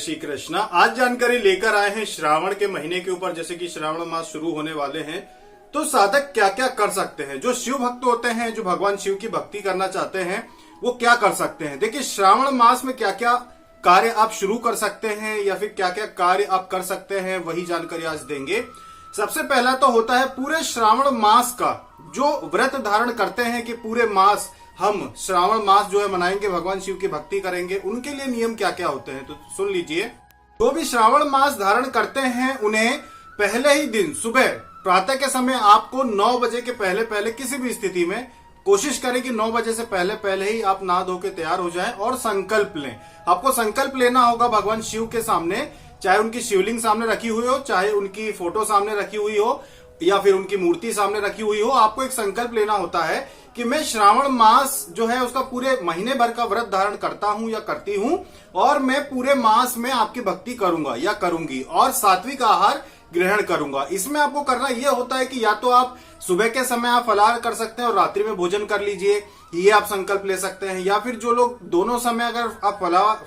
श्री कृष्णा। आज जानकारी लेकर आए हैं श्रावण के महीने के ऊपर। जैसे कि श्रावण मास शुरू होने वाले हैं तो साधक क्या क्या कर सकते हैं। जो शिव भक्त होते हैं, जो भगवान शिव की भक्ति करना चाहते हैं, वो क्या कर सकते हैं। देखिए, श्रावण मास में क्या क्या कार्य आप शुरू कर सकते हैं या फिर क्या क्या कार्य आप कर सकते हैं, वही जानकारी आज देंगे। सबसे पहला तो होता है पूरे श्रावण मास का जो व्रत धारण करते हैं कि पूरे मास हम श्रावण मास जो है मनाएंगे, भगवान शिव की भक्ति करेंगे, उनके लिए नियम क्या क्या होते हैं तो सुन लीजिए। जो भी श्रावण मास धारण करते हैं उन्हें पहले ही दिन सुबह प्रातः के समय आपको 9 बजे के पहले पहले किसी भी स्थिति में कोशिश करें कि 9 बजे से पहले पहले ही आप नहा धो के तैयार हो जाएं और संकल्प लें। आपको संकल्प लेना होगा भगवान शिव के सामने, चाहे उनकी शिवलिंग सामने रखी हुई हो, चाहे उनकी फोटो सामने रखी हुई हो या फिर उनकी मूर्ति सामने रखी हुई हो। आपको एक संकल्प लेना होता है कि मैं श्रावण मास जो है उसका पूरे महीने भर का व्रत धारण करता हूं या करती हूं और मैं पूरे मास में आपकी भक्ति करूंगा या करूंगी और सात्विक आहार ग्रहण करूंगा। इसमें आपको करना यह होता है कि या तो आप सुबह के समय आप फलाहार कर सकते हैं और रात्रि में भोजन कर लीजिए, ये आप संकल्प ले सकते हैं। या फिर जो लोग दोनों समय अगर आप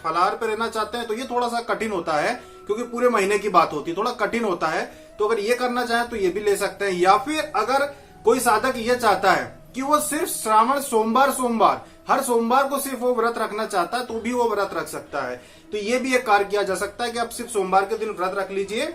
फलाहार पे रहना चाहते हैं तो ये थोड़ा सा कठिन होता है क्योंकि पूरे महीने की बात होती है, थोड़ा कठिन होता है। तो अगर ये करना चाहें तो ये भी ले सकते हैं। या फिर अगर कोई साधक ये चाहता है कि वो सिर्फ श्रावण सोमवार हर सोमवार को सिर्फ वो व्रत रखना चाहता है तो भी वो व्रत रख सकता है। तो ये भी एक कार्य किया जा सकता है कि आप सिर्फ सोमवार के दिन व्रत रख लीजिए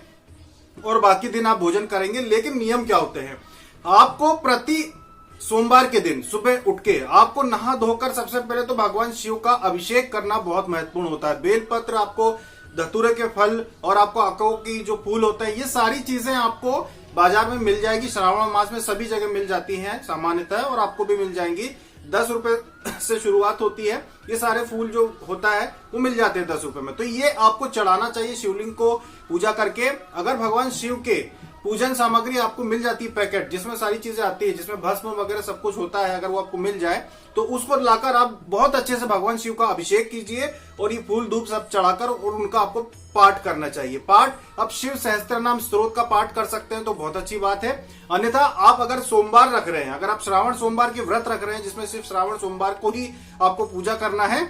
और बाकी दिन आप भोजन करेंगे। लेकिन नियम क्या होते हैं, आपको प्रति सोमवार के दिन सुबह उठ के आपको नहा धोकर सबसे पहले तो भगवान शिव का अभिषेक करना बहुत महत्वपूर्ण होता है। बेलपत्र, आपको धतूरे के फल और आपको अको की जो फूल होते हैं, ये सारी चीजें आपको बाजार में मिल जाएगी। श्रावण मास में सभी जगह मिल जाती हैं सामान्यतः और आपको भी मिल जाएंगी। 10 रुपए से शुरुआत होती है। ये सारे फूल जो होता है वो मिल जाते हैं 10 रुपए में। तो ये आपको चढ़ाना चाहिए शिवलिंग को पूजा करके। अगर भगवान शिव के पूजन सामग्री आपको मिल जाती है पैकेट जिसमें सारी चीजें आती है, जिसमें भस्म वगैरह सब कुछ होता है, अगर वो आपको मिल जाए तो उसको लाकर आप बहुत अच्छे से भगवान शिव का अभिषेक कीजिए और ये फूल धूप सब चढ़ाकर और उनका आपको पाठ करना चाहिए। पाठ आप शिव सहस्त्र नाम स्तोत्र का पाठ कर सकते हैं तो बहुत अच्छी बात है। अन्यथा आप अगर सोमवार रख रहे हैं, अगर आप श्रावण सोमवार के व्रत रख रहे हैं जिसमें सिर्फ श्रावण सोमवार को ही आपको पूजा करना है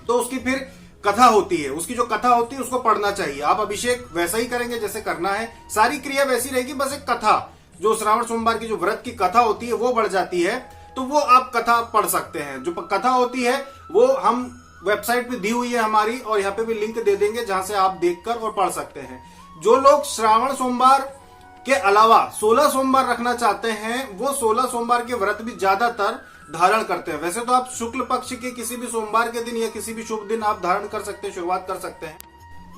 तो उसकी फिर कथा होती है, उसकी जो कथा होती है उसको पढ़ना चाहिए। आप अभिषेक वैसा ही करेंगे जैसे करना है, सारी क्रिया वैसी रहेगी, बस एक कथा जो श्रावण सोमवार की जो व्रत की कथा होती है वो बढ़ जाती है तो वो आप कथा पढ़ सकते हैं। जो कथा होती है वो हम वेबसाइट पे दी हुई है हमारी और यहाँ पे भी लिंक दे देंगे जहां से आप देखकर और पढ़ सकते हैं। जो लोग श्रावण सोमवार के अलावा 16 सोमवार रखना चाहते हैं वो 16 सोमवार के व्रत भी ज्यादातर धारण करते हैं। वैसे तो आप शुक्ल पक्ष के किसी भी सोमवार के दिन या किसी भी शुभ दिन आप धारण कर सकते हैं, शुरुआत कर सकते हैं।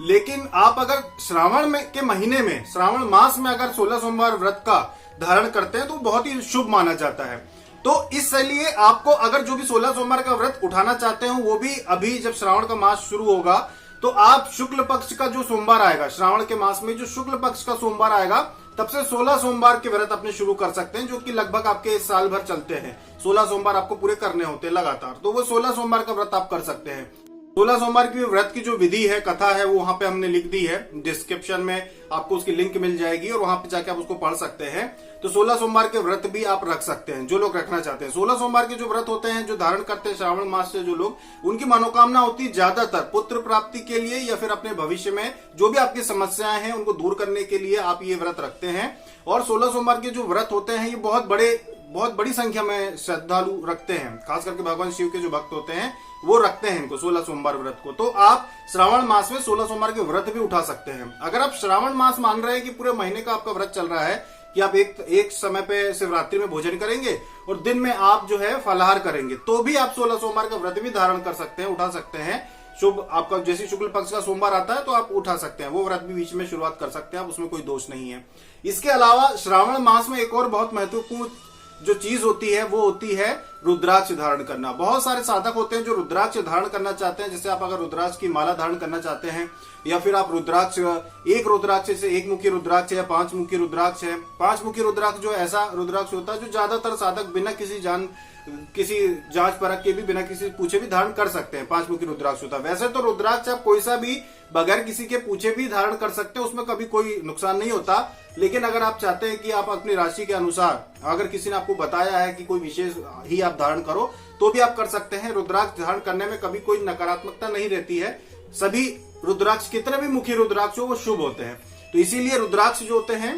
लेकिन आप अगर श्रावण के महीने में, श्रावण मास में अगर 16 सोमवार व्रत का धारण करते हैं तो बहुत ही शुभ माना जाता है। तो इसलिए आपको अगर जो भी 16 सोमवार का व्रत उठाना चाहते हो वो भी अभी जब श्रावण का मास शुरू होगा तो आप शुक्ल पक्ष का जो सोमवार आएगा, श्रावण के मास में जो शुक्ल पक्ष का सोमवार आएगा तब से 16 सोमवार के व्रत अपने शुरू कर सकते हैं, जो कि लगभग आपके साल भर चलते हैं। 16 सोमवार आपको पूरे करने होते हैं लगातार, तो वो 16 सोमवार का व्रत आप कर सकते हैं। 16 सोमवार की व्रत की जो विधि है, कथा है, वो वहां पे हमने लिख दी है। डिस्क्रिप्शन में आपको उसकी लिंक मिल जाएगी और वहां पे जाके आप उसको पढ़ सकते हैं। तो 16 सोमवार के व्रत भी आप रख सकते हैं जो लोग रखना चाहते हैं। 16 सोमवार के जो व्रत होते हैं, जो धारण करते हैं श्रावण मास से जो लोग, उनकी मनोकामना होती है ज्यादातर पुत्र प्राप्ति के लिए या फिर अपने भविष्य में जो भी आपकी समस्याएं हैं उनको दूर करने के लिए आप ये व्रत रखते हैं। और 16 सोमवार के जो व्रत होते हैं ये बहुत बड़ी संख्या में श्रद्धालु रखते हैं, खास करके भगवान शिव के जो भक्त होते हैं वो रखते हैं इनको 16 सोमवार व्रत को। तो आप श्रावण मास में 16 सोमवार के व्रत भी उठा सकते हैं। अगर आप श्रावण मास मान रहे हैं कि पूरे महीने का आपका व्रत चल रहा है कि आप एक समय पे शिवरात्रि में भोजन करेंगे और दिन में आप जो है फलाहार करेंगे, तो भी आप 16 सोमवार का व्रत भी धारण कर सकते हैं, उठा सकते हैं। शुभ आपका जैसे शुक्ल पक्ष का सोमवार आता है तो आप उठा सकते हैं, वो व्रत भी बीच में शुरुआत कर सकते हैं आप, उसमें कोई दोष नहीं है। इसके अलावा श्रावण मास में एक और बहुत महत्वपूर्ण जो चीज होती है वो होती है रुद्राक्ष धारण करना। बहुत सारे साधक होते हैं जो रुद्राक्ष धारण करना चाहते हैं। जैसे आप अगर रुद्राक्ष की माला धारण करना चाहते हैं या फिर आप रुद्राक्ष, एक रुद्राक्ष से एक मुखी रुद्राक्ष या 5 मुखी रुद्राक्ष है। 5 मुखी रुद्राक्ष जो ऐसा रुद्राक्ष होता है जो ज्यादातर साधक बिना किसी जांच परख के भी, बिना किसी पूछे भी धारण कर सकते हैं। 5 मुखी रुद्राक्ष होता है। वैसे तो रुद्राक्ष आप कोई सा भी बगैर किसी के पूछे भी धारण कर सकते हैं, उसमें कभी कोई नुकसान नहीं होता। लेकिन अगर आप चाहते हैं कि आप अपनी राशि के अनुसार, अगर किसी ने आपको बताया है कि कोई विशेष ही आप धारण करो तो भी आप कर सकते हैं। रुद्राक्ष धारण करने में कभी कोई नकारात्मकता नहीं रहती है। सभी रुद्राक्ष कितने भी मुखी रुद्राक्ष हो वो शुभ होते हैं। तो इसीलिए रुद्राक्ष जो होते हैं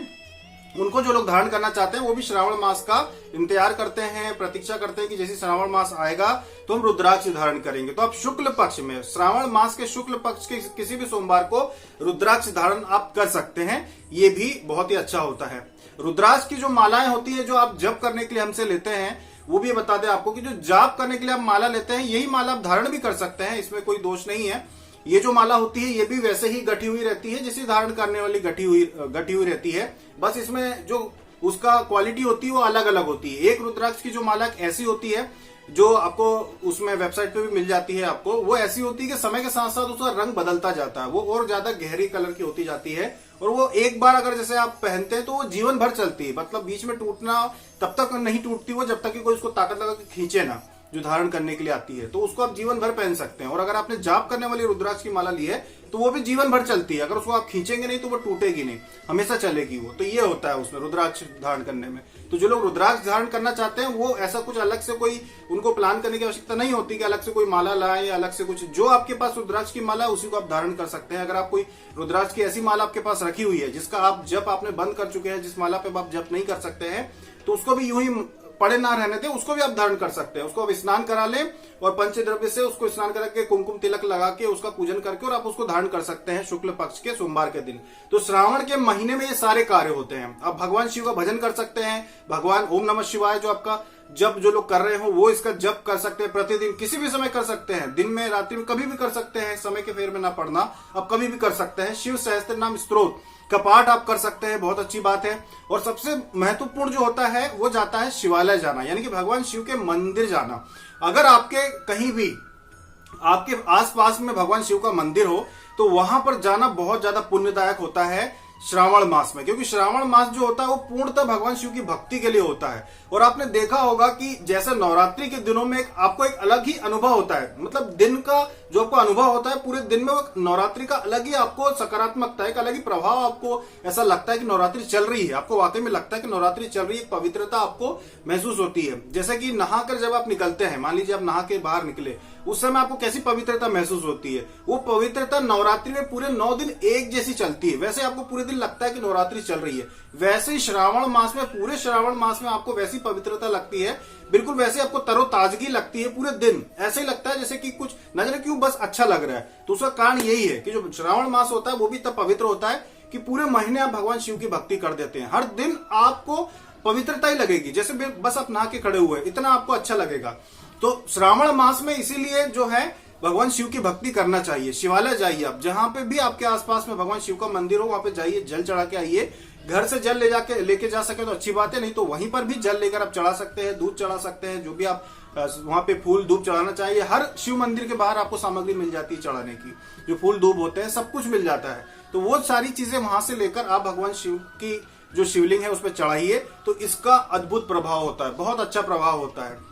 उनको जो लोग धारण करना चाहते हैं वो भी श्रावण मास का इंतजार करते हैं, प्रतीक्षा करते हैं कि जैसे श्रावण मास आएगा तो हम रुद्राक्ष धारण करेंगे। तो आप शुक्ल पक्ष में, श्रावण मास के शुक्ल पक्ष के किसी भी सोमवार को रुद्राक्ष धारण आप कर सकते हैं। ये भी बहुत ही अच्छा होता है। रुद्राक्ष की जो मालाएं होती है जो आप जप करने के लिए हमसे लेते हैं, वो भी बता दें आपको कि जो जाप करने के लिए आप माला लेते हैं यही माला आप धारण भी कर सकते हैं, इसमें कोई दोष नहीं है। ये जो माला होती है ये भी वैसे ही गठी हुई रहती है जैसे धारण करने वाली गठी हुई रहती है, बस इसमें जो उसका क्वालिटी होती है वो अलग अलग होती है। एक रुद्राक्ष की जो माला ऐसी होती है जो आपको उसमें वेबसाइट पे भी मिल जाती है आपको, वो ऐसी होती है कि समय के साथ साथ उसका रंग बदलता जाता है, वो और ज्यादा गहरी कलर की होती जाती है और वो एक बार अगर जैसे आप पहनते हैं तो वो जीवन भर चलती है, मतलब बीच में टूटना तब तक नहीं टूटती वो जब तक कि कोई उसको ताकत लगा के खींचे ना, जो धारण करने के लिए आती है। तो उसको आप जीवन भर पहन सकते हैं। और अगर आपने जाप करने वाली रुद्राक्ष की माला ली है तो वो भी जीवन भर चलती है, अगर उसको आप खींचेंगे नहीं तो वो टूटेगी नहीं, हमेशा चलेगी वो। तो ये होता है उसमें रुद्राक्ष धारण करने में। तो जो लोग रुद्राक्ष धारण करना चाहते हैं वो ऐसा कुछ अलग से कोई उनको प्लान करने की आवश्यकता नहीं होती कि अलग से कोई माला लाए या अलग से कुछ, जो आपके पास रुद्राक्ष की माला है उसी को आप धारण कर सकते हैं। अगर आप कोई रुद्राक्ष की ऐसी माला आपके पास रखी हुई है जिसका आप जप आपने बंद कर चुके हैं, जिस माला पे आप जप नहीं कर सकते हैं, तो उसको भी यूं ही पड़े ना रहने दें, उसको भी आप धारण कर सकते हैं। उसको आप स्नान करा लें और पंचद्रव्य से उसको स्नान करा के कुमकुम तिलक लगा के उसका पूजन करके और आप उसको धारण कर सकते हैं शुक्ल पक्ष के सोमवार के दिन। तो श्रावण के महीने में ये सारे कार्य होते हैं। आप भगवान शिव का भजन कर सकते हैं, भगवान ओम नमः शिवाय जो आपका जब जो लोग कर रहे हो वो इसका जप कर सकते हैं, प्रतिदिन किसी भी समय कर सकते हैं, दिन में रात्रि में कभी भी कर सकते हैं, समय के फेर में ना पड़ना, आप कभी भी कर सकते हैं। शिव सहस्त्र नाम स्तोत्र का पाठ आप कर सकते हैं, बहुत अच्छी बात है। और सबसे महत्वपूर्ण जो होता है वो जाता है शिवालय जाना, यानी कि भगवान शिव के मंदिर जाना। अगर आपके कहीं भी आपके आसपास में भगवान शिव का मंदिर हो तो वहां पर जाना बहुत ज्यादा पुण्यदायक होता है श्रावण मास में, क्योंकि श्रावण मास जो होता है वो पूर्णतः भगवान शिव की भक्ति के लिए होता है। और आपने देखा होगा कि जैसे नवरात्रि के दिनों में आपको एक अलग ही अनुभव होता है, मतलब दिन का जो आपको अनुभव होता है पूरे दिन में, वो नवरात्रि का अलग ही आपको सकारात्मकता, एक अलग ही प्रभाव, आपको ऐसा लगता है कि नवरात्रि चल रही है, आपको वाकई में लगता है कि नवरात्रि चल रही है, पवित्रता आपको महसूस होती है। जैसे कि नहाकर जब आप निकलते हैं, मान लीजिए आप नहा के बाहर निकले, उस समय आपको कैसी पवित्रता महसूस होती है, वो पवित्रता नवरात्रि में पूरे 9 दिन एक जैसी चलती है। वैसे आपको पूरे दिन लगता है कि नवरात्रि चल रही है, वैसे ही श्रावण मास में, पूरे श्रावण मास में आपको वैसी पवित्रता लगती है, बिल्कुल वैसे आपको तरोताजगी लगती है पूरे दिन। ऐसे ही लगता है जैसे कि कुछ न जाने क्यों बस अच्छा लग रहा है। तो उसका कारण यही है कि जो श्रावण मास होता है वो भी तब पवित्र होता है कि पूरे महीने आप भगवान शिव की भक्ति कर देते हैं। हर दिन आपको पवित्रता ही लगेगी, जैसे बस आप नहा के खड़े हुए, इतना आपको अच्छा लगेगा। तो श्रावण मास में इसीलिए जो है भगवान शिव की भक्ति करना चाहिए। शिवालय जाइए आप, जहां पे भी आपके आसपास में भगवान शिव का मंदिर हो वहां पे जाइए, जल चढ़ा के आइए। घर से जल लेके जा सके तो अच्छी बात है, नहीं तो वहीं पर भी जल लेकर आप चढ़ा सकते हैं, दूध चढ़ा सकते हैं, जो भी आप वहां पे फूल धूप चढ़ाना चाहिए। हर शिव मंदिर के बाहर आपको सामग्री मिल जाती है चढ़ाने की, जो फूल धूप होते हैं सब कुछ मिल जाता है। तो वो सारी चीजें वहां से लेकर आप भगवान शिव की जो शिवलिंग है उस पर चढ़ाइए, तो इसका अद्भुत प्रभाव होता है, बहुत अच्छा प्रभाव होता है।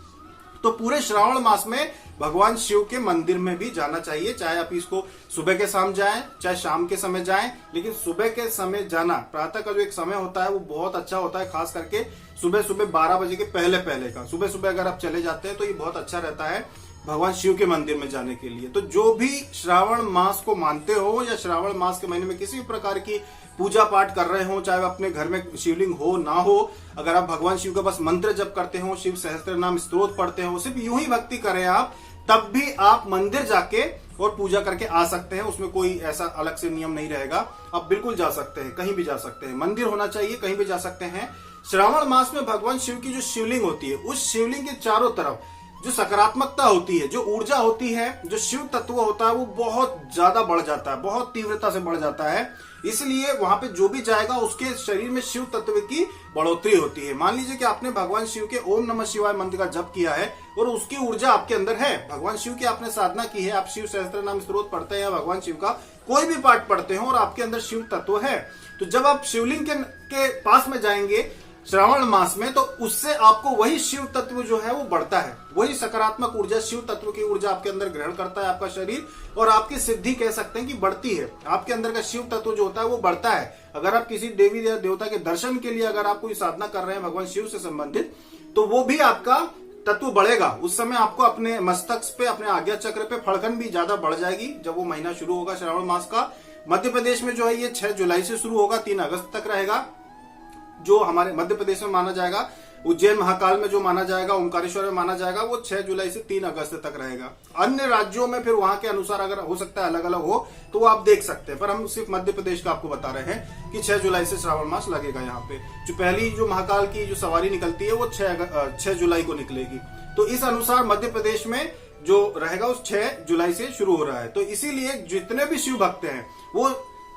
तो पूरे श्रावण मास में भगवान शिव के मंदिर में भी जाना चाहिए, चाहे आप इसको सुबह के शाम जाएं, चाहे शाम के समय जाएं, लेकिन सुबह के समय जाना, प्रातः का जो एक समय होता है वो बहुत अच्छा होता है, खास करके सुबह सुबह 12 बजे के पहले का सुबह सुबह अगर आप चले जाते हैं तो ये बहुत अच्छा रहता है भगवान शिव के मंदिर में जाने के लिए। तो जो भी श्रावण मास को मानते हो या श्रावण मास के महीने में किसी भी प्रकार की पूजा पाठ कर रहे हो, चाहे अपने घर में शिवलिंग हो ना हो, अगर आप भगवान शिव का बस मंत्र जप करते हो, शिव सहस्त्र नाम स्तोत्र पढ़ते हो, सिर्फ यूं ही भक्ति करें आप, तब भी आप मंदिर जाके और पूजा करके आ सकते हैं। उसमें कोई ऐसा अलग से नियम नहीं रहेगा, आप बिल्कुल जा सकते हैं, कहीं भी जा सकते हैं, मंदिर होना चाहिए, कहीं भी जा सकते हैं। श्रावण मास में भगवान शिव की जो शिवलिंग होती है, उस शिवलिंग के चारों तरफ जो सकारात्मकता होती है, जो ऊर्जा होती है, जो शिव तत्व होता है, वो बहुत ज्यादा बढ़ जाता है, बहुत तीव्रता से बढ़ जाता है। इसलिए वहां पे जो भी जाएगा उसके शरीर में शिव तत्व की बढ़ोतरी होती है। मान लीजिए कि आपने भगवान शिव के ओम नमः शिवाय मंत्र का जप किया है और उसकी ऊर्जा आपके अंदर है, भगवान शिव की आपने साधना की है, आप शिव सहस्त्र नाम स्तोत्र पढ़ते हैं, भगवान शिव का कोई भी पाठ पढ़ते हो और आपके अंदर शिव तत्व है, तो जब आप शिवलिंग के पास में जाएंगे श्रावण मास में, तो उससे आपको वही शिव तत्व जो है वो बढ़ता है, वही सकारात्मक ऊर्जा, शिव तत्व की ऊर्जा आपके अंदर ग्रहण करता है आपका शरीर, और आपकी सिद्धि कह सकते हैं कि बढ़ती है। आपके अंदर का शिव तत्व जो होता है वो बढ़ता है। अगर आप किसी देवी या देवता के दर्शन के लिए अगर आप कोई साधना कर रहे हैं भगवान शिव से संबंधित, तो वो भी आपका तत्व बढ़ेगा, उस समय आपको अपने मस्तक पे, अपने आज्ञा चक्र पे फड़कन भी ज्यादा बढ़ जाएगी जब वो महीना शुरू होगा श्रावण मास का। मध्य प्रदेश में जो है ये 6 जुलाई से शुरू होगा, 3 अगस्त तक रहेगा। जो हमारे मध्य प्रदेश में माना जाएगा, उज्जैन महाकाल में जो माना जाएगा, ओमकारेश्वर में माना जाएगा, वो 6 जुलाई से 3 अगस्त तक रहेगा। अन्य राज्यों में फिर वहां के अनुसार अगर हो सकता है अलग अलग हो तो वो आप देख सकते हैं, पर हम सिर्फ मध्य प्रदेश का आपको बता रहे हैं कि 6 जुलाई से श्रावण मास लगेगा। यहाँ पे जो पहली जो महाकाल की जो सवारी निकलती है वो 6 जुलाई को निकलेगी। तो इस अनुसार मध्य प्रदेश में जो रहेगा उस 6 जुलाई से शुरू हो रहा है। तो इसीलिए जितने भी शिव भक्त हैं वो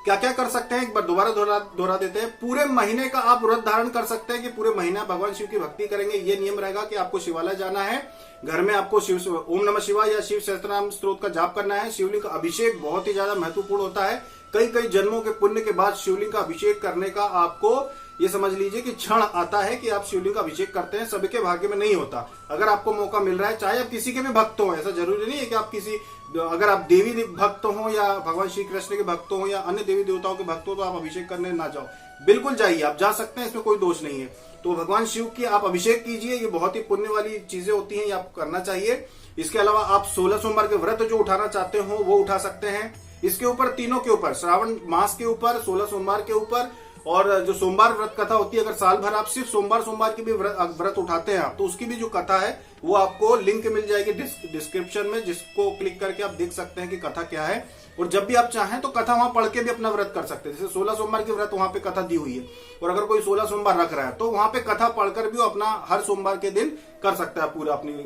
क्या क्या कर सकते हैं, एक बार दोबारा दोहरा देते हैं। पूरे महीने का आप व्रत धारण कर सकते हैं कि पूरे महीना भगवान शिव की भक्ति करेंगे। ये नियम रहेगा कि आपको शिवालय जाना है, घर में आपको ओम नमः शिवाय या शिव सहस्त्रनाम स्तोत्र का जाप करना है। शिवलिंग का अभिषेक बहुत ही ज्यादा महत्वपूर्ण होता है। कई कई जन्मों के पुण्य के बाद शिवलिंग का अभिषेक करने का आपको ये समझ लीजिए कि क्षण आता है कि आप शिवलिंग का अभिषेक करते हैं। सभी के भाग्य में नहीं होता। अगर आपको मौका मिल रहा है, चाहे आप किसी के भी भक्त हो, ऐसा जरूरी नहीं है कि आप किसी, अगर आप देवी भक्त हो या भगवान श्री कृष्ण के भक्त हो या अन्य देवी देवताओं के भक्त हो तो आप अभिषेक करने ना जाओ, बिल्कुल जाइए, आप जा सकते हैं, इसमें कोई दोष नहीं है। तो भगवान शिव की आप अभिषेक कीजिए, ये बहुत ही पुण्य वाली चीजें होती हैं, ये आपको करना चाहिए। इसके अलावा आप 16 सोमवार के व्रत जो उठाना चाहते हो वो उठा सकते हैं। इसके ऊपर, तीनों के ऊपर, श्रावण मास के ऊपर, 16 सोमवार के ऊपर, और जो सोमवार व्रत कथा होती है, अगर साल भर आप सिर्फ सोमवार की भी व्रत उठाते हैं आप, तो उसकी भी जो कथा है वो आपको लिंक मिल जाएगी डिस्क्रिप्शन में, जिसको क्लिक करके आप देख सकते हैं कि कथा क्या है। और जब भी आप चाहें तो कथा वहां पढ़ के भी अपना व्रत कर सकते हैं। जैसे 16 सोमवार की व्रत वहां पे कथा दी हुई है, और अगर कोई 16 सोमवार रख रहा है तो वहां पे कथा पढ़कर भी वो अपना हर सोमवार के दिन कर सकता है पूरा अपनी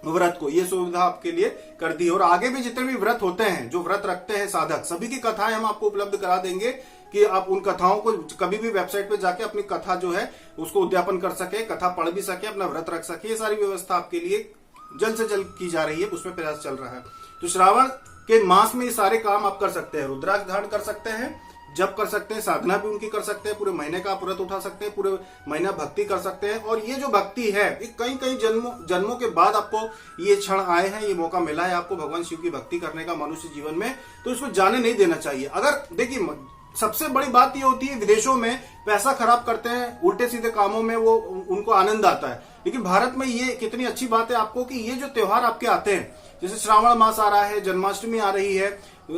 व्रत को। ये सुविधा आपके लिए कर दी है। और आगे भी जितने भी व्रत होते हैं, जो व्रत रखते हैं साधक, सभी की कथाएं हम आपको उपलब्ध करा देंगे कि आप उन कथाओं को कभी भी वेबसाइट पे जाके अपनी कथा जो है उसको उद्यापन कर सके, कथा पढ़ भी सके, अपना व्रत रख सके। ये सारी व्यवस्था आपके लिए जल्द से जल्द की जा रही है, उसमें प्रयास चल रहा है। तो श्रावण के मास में ये सारे काम आप कर सकते हैं। रुद्राक्ष धारण कर सकते हैं, जप कर सकते हैं, साधना भी उनकी कर सकते हैं, पूरे महीने का आप व्रत उठा सकते हैं, पूरे महीना भक्ति कर सकते हैं। और ये जो भक्ति है, ये कई कई जन्मों के बाद आपको ये क्षण आए हैं, ये मौका मिला है आपको भगवान शिव की भक्ति करने का मनुष्य जीवन में, तो इसको जाने नहीं देना चाहिए। अगर देखिए, सबसे बड़ी बात ये होती है, विदेशों में पैसा खराब करते हैं, उल्टे सीधे कामों में वो उनको आनंद आता है, लेकिन भारत में ये कितनी अच्छी बात है आपको कि ये जो त्योहार आपके आते हैं, जैसे श्रावण मास आ रहा है, जन्माष्टमी आ रही है,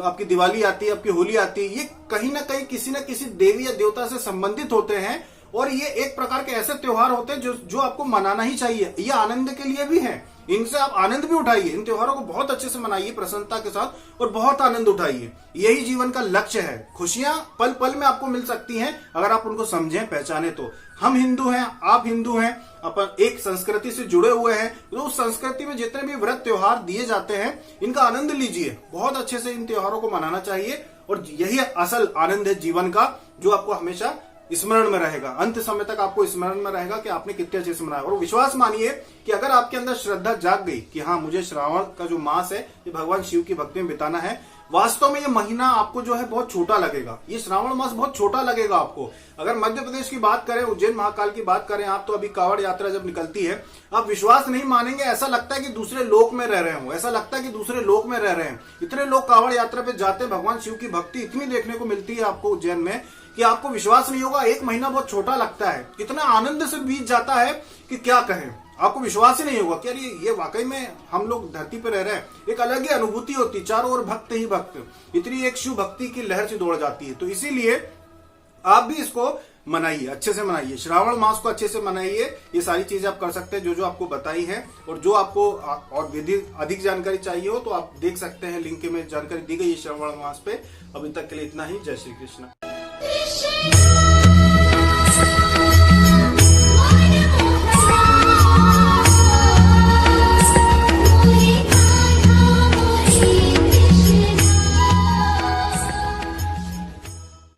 आपकी दिवाली आती है, आपकी होली आती है, ये कहीं ना कहीं किसी न किसी देवी या देवता से संबंधित होते हैं। और ये एक प्रकार के ऐसे त्योहार होते हैं जो आपको मनाना ही चाहिए। ये आनंद के लिए भी है, इनसे आप आनंद भी उठाइए, इन त्योहारों को बहुत अच्छे से मनाइए, प्रसन्नता के साथ, और बहुत आनंद उठाइए। यही जीवन का लक्ष्य है। खुशियां पल पल में आपको मिल सकती हैं अगर आप उनको समझें, पहचाने। तो हम हिंदू हैं, आप हिंदू हैं, अपन एक संस्कृति से जुड़े हुए हैं, तो उस संस्कृति में जितने भी व्रत त्योहार दिए जाते हैं, इनका आनंद लीजिए। बहुत अच्छे से इन त्योहारों को मनाना चाहिए, और यही असल आनंद है जीवन का, जो आपको हमेशा स्मरण में रहेगा। अंत समय तक आपको स्मरण में रहेगा कि आपने कितने अच्छे से मनाया। और विश्वास मानिए कि अगर आपके अंदर श्रद्धा जाग गई कि हाँ, मुझे श्रावण का जो मास है ये भगवान शिव की भक्ति में बिताना है, वास्तव में ये महीना आपको जो है बहुत छोटा लगेगा। ये श्रावण मास बहुत छोटा लगेगा आपको। अगर मध्य प्रदेश की बात करें, उज्जैन महाकाल की बात करें आप, तो अभी कावड़ यात्रा जब निकलती है, आप विश्वास नहीं मानेंगे, ऐसा लगता है कि दूसरे लोक में रह रहे हो, ऐसा लगता है कि दूसरे लोक में रह रहे हैं। इतने लोग कावड़ यात्रा पे जाते हैं, भगवान शिव की भक्ति इतनी देखने को मिलती है आपको उज्जैन में कि आपको विश्वास नहीं होगा। एक महीना बहुत छोटा लगता है, कितना आनंद से बीत जाता है कि क्या कहें। आपको विश्वास ही नहीं होगा कि यार ये वाकई में हम लोग धरती पर रह रहे हैं। एक अलग ही अनुभूति होती, चारों ओर भक्त ही भक्त, इतनी एक शिव भक्ति की लहर से दौड़ जाती है। तो इसीलिए आप भी इसको मनाइए, अच्छे से मनाइए, श्रावण मास को अच्छे से मनाइए। ये सारी चीजें आप कर सकते हैं जो आपको बताई है। और जो आपको और विधि अधिक जानकारी चाहिए हो तो आप देख सकते हैं, लिंक में जानकारी दी गई है श्रावण मास पे। अभी तक के लिए इतना ही। जय श्री कृष्ण।